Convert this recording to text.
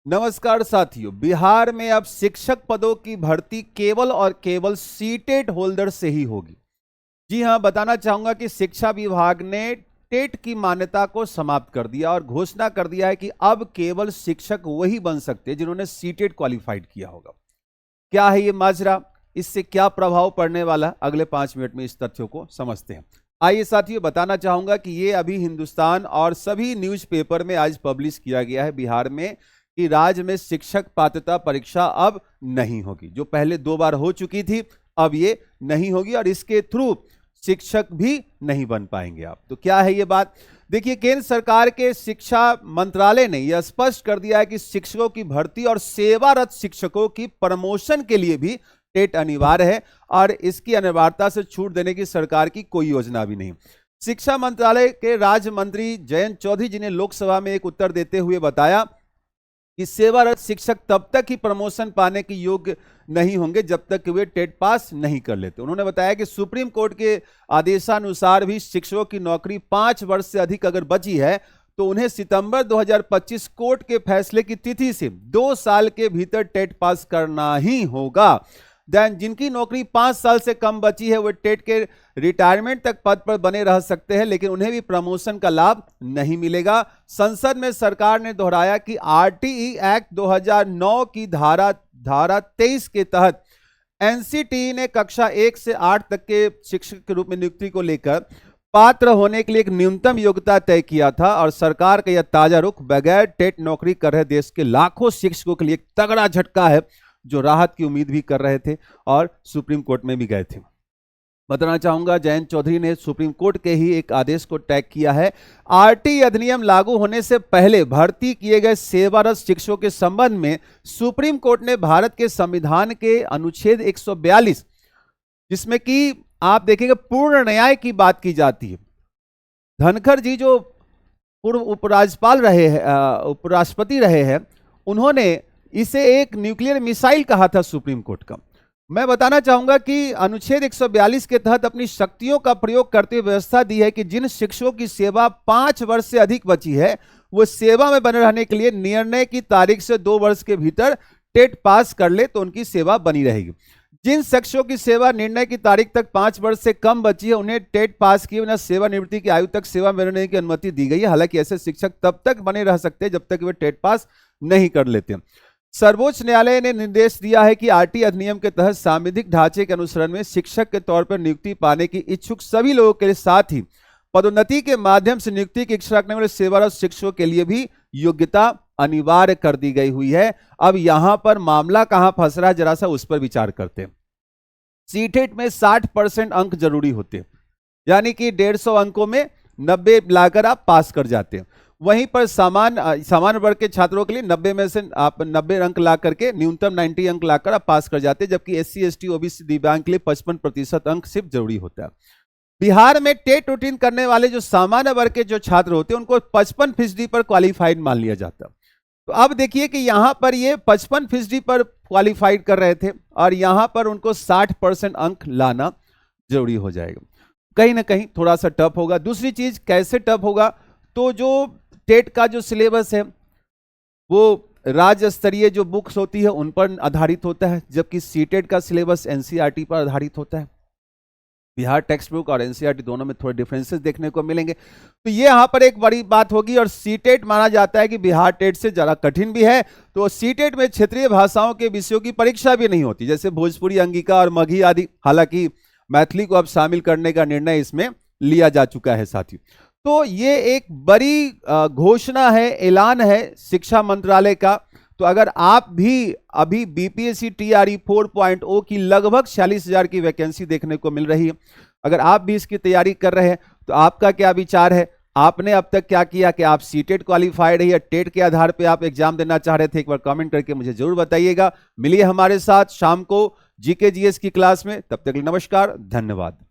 नमस्कार साथियों, बिहार में अब शिक्षक पदों की भर्ती केवल और केवल सीटेट होल्डर से ही होगी। जी हां, बताना चाहूंगा कि शिक्षा विभाग ने टेट की मान्यता को समाप्त कर दिया और घोषणा कर दिया है कि अब केवल शिक्षक वही बन सकते हैं जिन्होंने सीटेट क्वालिफाइड किया होगा। क्या है ये माजरा, इससे क्या प्रभाव पड़ने वाला, अगले 5 मिनट में इस तथ्यों को समझते हैं। आइए साथियों, बताना चाहूंगा कि ये अभी हिंदुस्तान और सभी न्यूज़पेपर में आज पब्लिश किया गया है बिहार में कि राज्य में शिक्षक पात्रता परीक्षा अब नहीं होगी। जो पहले 2 बार हो चुकी थी, अब ये नहीं होगी और इसके थ्रू शिक्षक भी नहीं बन पाएंगे आप। तो क्या है ये बात? देखिए, केंद्र सरकार के शिक्षा मंत्रालय ने यह स्पष्ट कर दिया है कि शिक्षकों की भर्ती और सेवारत शिक्षकों की प्रमोशन के लिए भी टेट अनिवार्य है और इसकी अनिवार्यता से छूट देने की सरकार की कोई योजना भी नहीं। शिक्षा मंत्रालय के राज्य मंत्री जयंत चौधरी जी ने लोकसभा में एक उत्तर देते हुए बताया कि सेवारत शिक्षक तब तक ही प्रमोशन पाने के योग्य नहीं होंगे जब तक कि वे टेट पास नहीं कर लेते। उन्होंने बताया कि सुप्रीम कोर्ट के आदेशानुसार भी शिक्षकों की नौकरी 5 वर्ष से अधिक अगर बची है तो उन्हें सितंबर 2025 कोर्ट के फैसले की तिथि से 2 साल के भीतर टेट पास करना ही होगा। जिनकी नौकरी 5 साल से कम बची है वे टेट के रिटायरमेंट तक पद पर बने रह सकते हैं, लेकिन उन्हें भी प्रमोशन का लाभ नहीं मिलेगा। संसद में सरकार ने दोहराया कि आरटीई एक्ट 2009 की धारा 23 के तहत एनसीटी ने कक्षा 1 से 8 तक के शिक्षक के रूप में नियुक्ति को लेकर पात्र होने के लिए एक न्यूनतम योग्यता तय किया था और सरकार का यह ताजा रुख बगैर टेट नौकरी कर रहे देश के लाखों शिक्षकों के लिए एक तगड़ा झटका है, जो राहत की उम्मीद भी कर रहे थे और सुप्रीम कोर्ट में भी गए थे। बताना चाहूंगा, जयंत चौधरी ने सुप्रीम कोर्ट के ही एक आदेश को टैग किया है। आरटी अधिनियम लागू होने से पहले भर्ती किए गए सेवारत शिक्षकों के संबंध में सुप्रीम कोर्ट ने भारत के संविधान के अनुच्छेद 142, जिसमें कि आप देखेंगे पूर्ण न्याय की बात की जाती है। धनखड़ जी जो पूर्व उपराज्यपाल रहे हैं, उपराष्ट्रपति रहे हैं, उन्होंने इसे एक न्यूक्लियर मिसाइल कहा था सुप्रीम कोर्ट का। मैं बताना चाहूंगा कि अनुच्छेद 142 के तहत अपनी शक्तियों का प्रयोग करते हुए व्यवस्था दी है कि जिन शिक्षकों की सेवा 5 वर्ष से अधिक बची है वो सेवा में बने रहने के लिए निर्णय की तारीख से 2 वर्ष के भीतर टेट पास कर ले तो उनकी सेवा बनी रहेगी। जिन शिक्षकों की सेवा निर्णय की तारीख तक 5 वर्ष से कम बची है उन्हें टेट पास किए बिना सेवानिवृत्ति की आयु तक सेवा में रहने की अनुमति दी गई है। हालांकि ऐसे शिक्षक तब तक बने रह सकते हैं जब तक वे टेट पास नहीं कर लेते। सर्वोच्च न्यायालय ने निर्देश दिया है कि आरटी अधिनियम के तहत सांविधिक ढांचे के अनुसरण में शिक्षक के तौर पर नियुक्ति पाने की इच्छुक सभी लोगों के साथ ही पदोन्नति के माध्यम से नियुक्ति की इच्छा रखने वाले सेवारत शिक्षकों के लिए भी योग्यता अनिवार्य कर दी गई हुई है। अब यहां पर मामला कहां फंस रहा है, जरा सा उस पर विचार करते हैं। सीटेट में 60% अंक जरूरी होते हैं, यानी कि 150 अंकों में 90 लाकर आप पास कर जाते हैं। वहीं पर सामान्य वर्ग के छात्रों के लिए 90 में से आप 90 अंक ला करके न्यूनतम 90 अंक लाकर आप पास कर जाते हैं, जबकि एससी एसटी ओबीसी दिव्यांग के लिए 55% अंक सिर्फ जरूरी होता है। बिहार में टेट रूटीन करने वाले जो सामान्य वर्ग के जो छात्र होते हैं उनको 55% पर क्वालिफाइड मान लिया जाता है। तो अब देखिए कि यहां पर ये 55% पर क्वालिफाइड कर रहे थे और यहां पर उनको 60% अंक लाना जरूरी हो जाएगा। कहीं ना कहीं थोड़ा सा टफ होगा। दूसरी चीज, कैसे टफ होगा, तो जो टेट का जो सिलेबस है वो राज्य स्तरीय जो बुक्स होती है उन पर आधारित होता है, जबकि सीटेट का सिलेबस एनसीईआरटी पर आधारित होता है। बिहार टेक्स्ट बुक और एनसीईआरटी दोनों में थोड़े डिफरेंसेस देखने को मिलेंगे। तो ये यहाँ पर एक बड़ी बात होगी। और सीटेट माना जाता है कि बिहार टेट से जरा कठिन भी है। तो सीटेट में क्षेत्रीय भाषाओं के विषयों की परीक्षा भी नहीं होती, जैसे भोजपुरी, अंगिका और मगही आदि। हालांकि मैथिली को अब शामिल करने का निर्णय इसमें लिया जा चुका है साथियों। तो ये एक बड़ी घोषणा है, ऐलान है शिक्षा मंत्रालय का। तो अगर आप भी अभी बीपीएससी टीआरई 4.0 की लगभग 46,000 की वैकेंसी देखने को मिल रही है, अगर आप भी इसकी तैयारी कर रहे हैं तो आपका क्या विचार है? आपने अब तक क्या किया कि आप सीटेट क्वालिफाइड है या टेट के आधार पे आप एग्जाम देना चाह रहे थे? एक बार कमेंट करके मुझे जरूर बताइएगा। मिलिए हमारे साथ शाम को जीके जीएस की क्लास में। तब तक नमस्कार, धन्यवाद।